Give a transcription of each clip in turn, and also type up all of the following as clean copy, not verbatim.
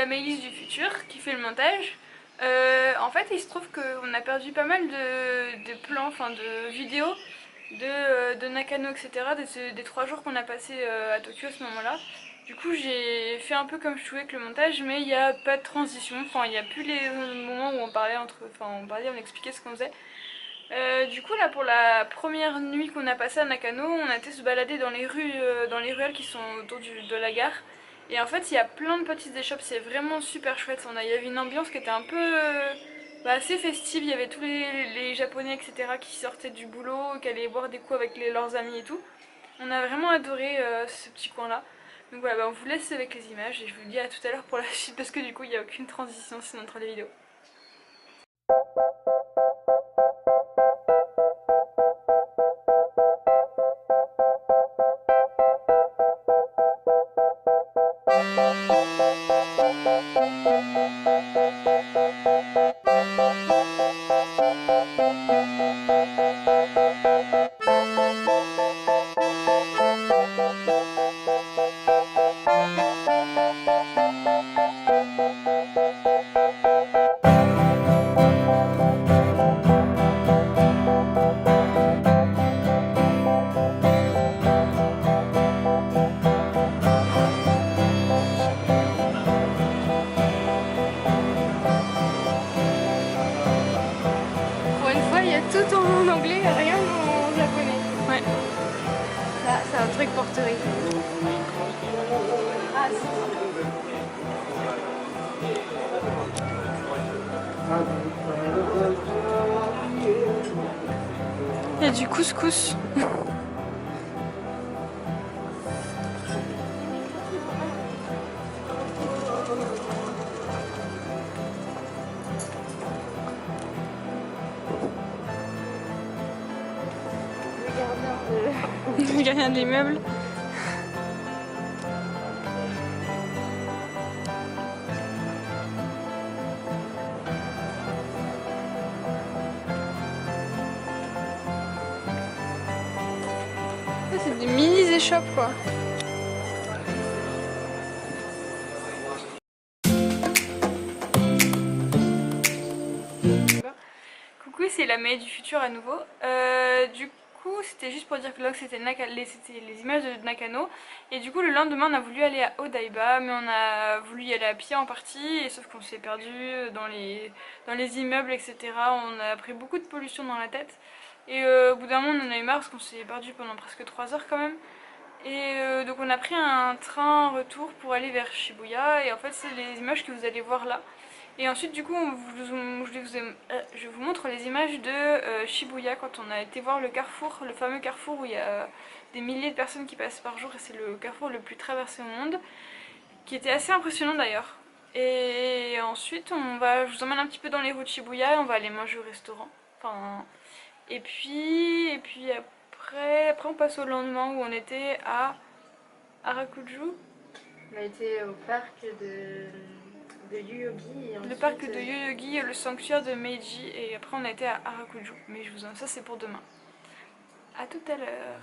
Maëlys du futur qui fait le montage. En fait il se trouve qu'on a perdu pas mal de plans, enfin de vidéos de Nakano, etc. des 3 jours qu'on a passé à Tokyo à ce moment-là. Du coup j'ai fait un peu comme je pouvais avec le montage, mais il n'y a pas de transition, enfin il n'y a plus les moments où on parlait on expliquait ce qu'on faisait. Du coup là pour la première nuit qu'on a passée à Nakano, on a été se balader dans les ruelles qui sont autour de la gare. Et en fait il y a plein de petites échoppes, c'est vraiment super chouette. Il y avait une ambiance qui était un peu assez festive, il y avait tous les japonais, etc. qui sortaient du boulot, qui allaient boire des coups avec leurs amis et tout. On a vraiment adoré ce petit coin là. Donc voilà, on vous laisse avec les images et je vous dis à tout à l'heure pour la suite parce que du coup il n'y a aucune transition sinon entre les vidéos. Tout en anglais, rien en japonais. Ouais. Là, c'est un truc portoricain. Ah, il y a du couscous. Le gardien de l'immeuble. C'est des mini échoppes quoi. Coucou, c'est la Maë du futur à nouveau. Du coup, c'était juste pour dire que là c'était les images de Nakano. Et du coup, le lendemain, on a voulu aller à Odaiba, mais on a voulu y aller à pied en partie. Et sauf qu'on s'est perdu dans les immeubles, etc. On a pris beaucoup de pollution dans la tête. Et au bout d'un moment, on en a eu marre parce qu'on s'est perdu pendant presque 3 heures quand même. Et donc on a pris un train retour pour aller vers Shibuya. Et en fait, c'est les images que vous allez voir là. Et ensuite du coup je vous montre les images de Shibuya quand on a été voir le carrefour, le fameux carrefour où il y a des milliers de personnes qui passent par jour et c'est le carrefour le plus traversé au monde, qui était assez impressionnant d'ailleurs. Et ensuite je vous emmène un petit peu dans les rues de Shibuya et on va aller manger au restaurant. Et puis après on passe au lendemain où on était à Harajuku. On a été au parc de Yoyogi. Le parc de Yoyogi, le sanctuaire de Meiji, et après on a été à Harajuku. Mais ça c'est pour demain. A tout à l'heure.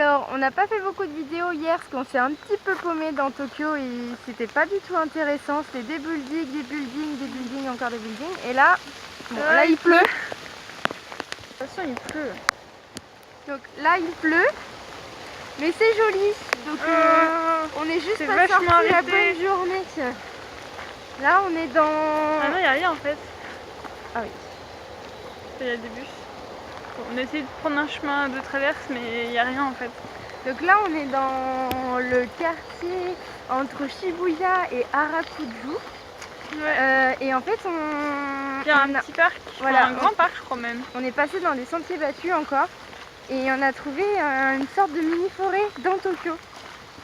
Alors, on n'a pas fait beaucoup de vidéos hier parce qu'on s'est un petit peu paumé dans Tokyo et c'était pas du tout intéressant. C'était des buildings, encore des buildings. Et là, bon, là il pleut. De toute façon, il pleut. Donc là, il pleut. Mais c'est joli. Donc on est juste pas sorti la bonne journée. Là, on est dans... Ah non, il n'y a rien en fait. Ah oui. Il y a des bus. On a essayé de prendre un chemin de traverse, mais il n'y a rien en fait. Donc là, on est dans le quartier entre Shibuya et Harajuku. Ouais. Et en fait, Il y a un petit parc, voilà, un grand parc je crois même. On est passé dans des sentiers battus encore. Et on a trouvé une sorte de mini-forêt dans Tokyo.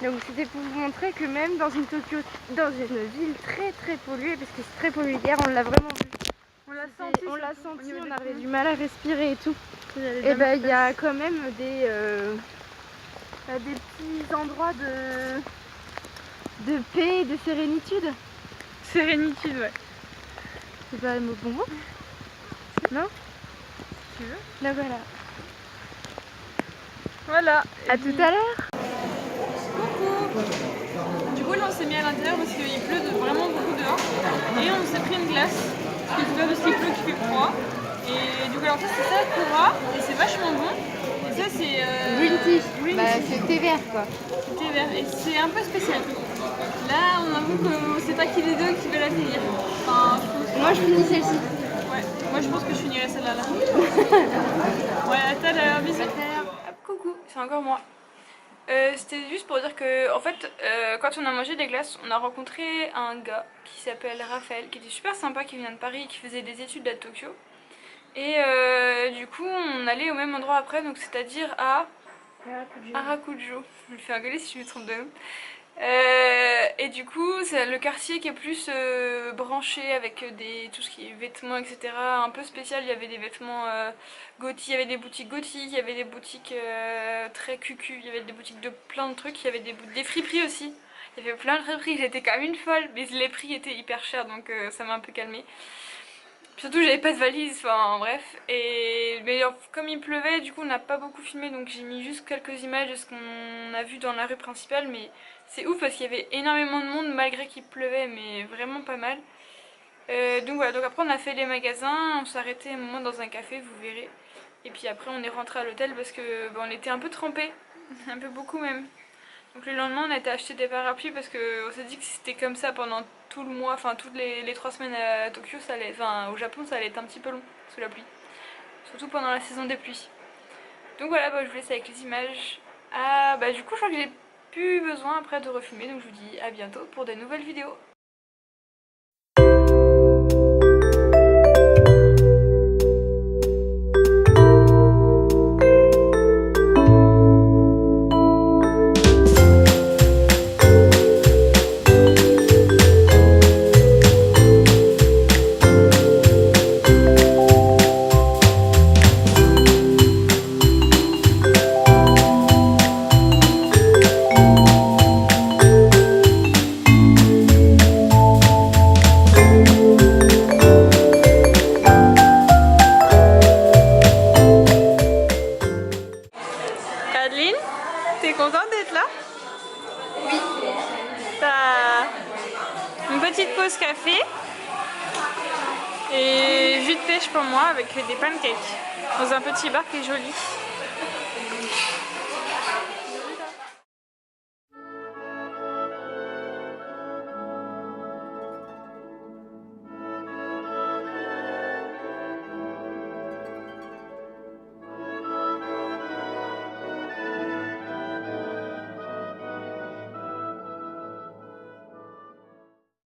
Donc c'était pour vous montrer que même dans une ville très polluée, parce que c'est très pollué hier, on l'a vraiment vu. On l'a senti, on avait du mal à respirer et tout. Et ben il y a quand même des petits endroits de paix et de sérénitude. Sérénitude, ouais. C'est pas le mot bon mot? Non? Si tu veux. Là voilà. Voilà. À tout à l'heure. Coucou. Du coup là on s'est mis à l'intérieur parce qu'il pleut vraiment beaucoup dehors. Et on s'est pris une glace. Parce que c'est pas parce qu'il pleut qu'il fait froid. Et du coup alors ça c'est ça Kora. Et c'est vachement bon. Et ça c'est... Green tea. Green Bah, tea. c'est thé vert quoi. Thé vert. Et c'est un peu spécial. Là on avoue que c'est pas qui les deux qui veut la finir. Enfin, Moi je finis celle-ci. Ouais, moi je pense que je finirai celle-là là. Ouais, à tout à l'heure, bisous. Hop, coucou, c'est encore moi. C'était juste pour dire que, en fait, quand on a mangé des glaces, on a rencontré un gars qui s'appelle Raphaël, qui était super sympa, qui vient de Paris, qui faisait des études à Tokyo. Et du coup, on allait au même endroit après, donc c'est-à-dire à Harajuku. Je me fais engueuler si je me trompe de nom. Et du coup, c'est le quartier qui est plus branché avec tout ce qui est vêtements, etc. Un peu spécial, il y avait des vêtements gothiques, il y avait des boutiques gothiques, il y avait des boutiques très cucu, il y avait des boutiques de plein de trucs, il y avait des friperies aussi. Il y avait plein de friperies, j'étais comme une folle, mais les prix étaient hyper chers donc ça m'a un peu calmée. Surtout j'avais pas de valise, enfin bref. Mais comme il pleuvait, du coup on n'a pas beaucoup filmé, donc j'ai mis juste quelques images de ce qu'on a vu dans la rue principale. Mais c'est ouf parce qu'il y avait énormément de monde malgré qu'il pleuvait, mais vraiment pas mal. Donc voilà, donc après on a fait les magasins, on s'est arrêté un moment dans un café, vous verrez. Et puis après on est rentré à l'hôtel parce que on était un peu trempés, un peu beaucoup même. Donc le lendemain on a été acheter des parapluies parce qu'on s'est dit que si c'était comme ça pendant tout le mois, enfin toutes les 3 semaines à Tokyo, ça allait, enfin au Japon ça allait être un petit peu long sous la pluie. Surtout pendant la saison des pluies. Donc voilà, je vous laisse avec les images. Ah du coup je crois que j'ai plus besoin après de refumer, donc je vous dis à bientôt pour de nouvelles vidéos. T'es contente d'être là? Oui. T'as une petite pause café et jus de pêche pour moi avec des pancakes dans un petit bar qui est joli.